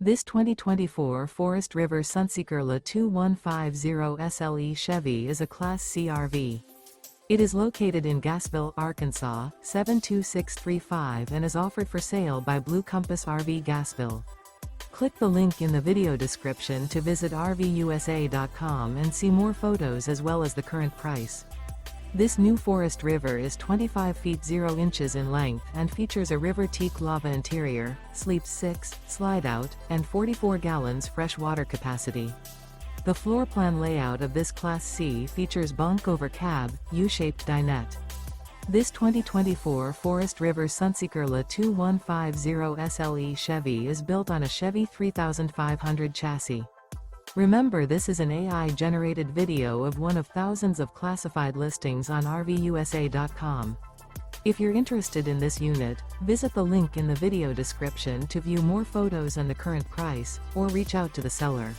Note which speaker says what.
Speaker 1: This 2024 Forest River Sunseeker LA 2150 SLE Chevy is a Class C RV. It is located in Gassville, Arkansas, 72635 and is offered for sale by Blue Compass RV Gassville. Click the link in the video description to visit RVUSA.com and see more photos as well as the current price. This new Forest River is 25 feet 0 inches in length and features a RIVER TEAK-LAVA interior, sleeps 6, slide-out, and 44 gallons fresh water capacity. The floor plan layout of this Class C features Bunk Over Cab, U-shaped dinette. This 2024 Forest River Sunseeker LA 2150 SLE Chevy is built on a Chevy 3500 chassis. Remember, this is an AI-generated video of one of thousands of classified listings on RVUSA.com. If you're interested in this unit, visit the link in the video description to view more photos and the current price, or reach out to the seller.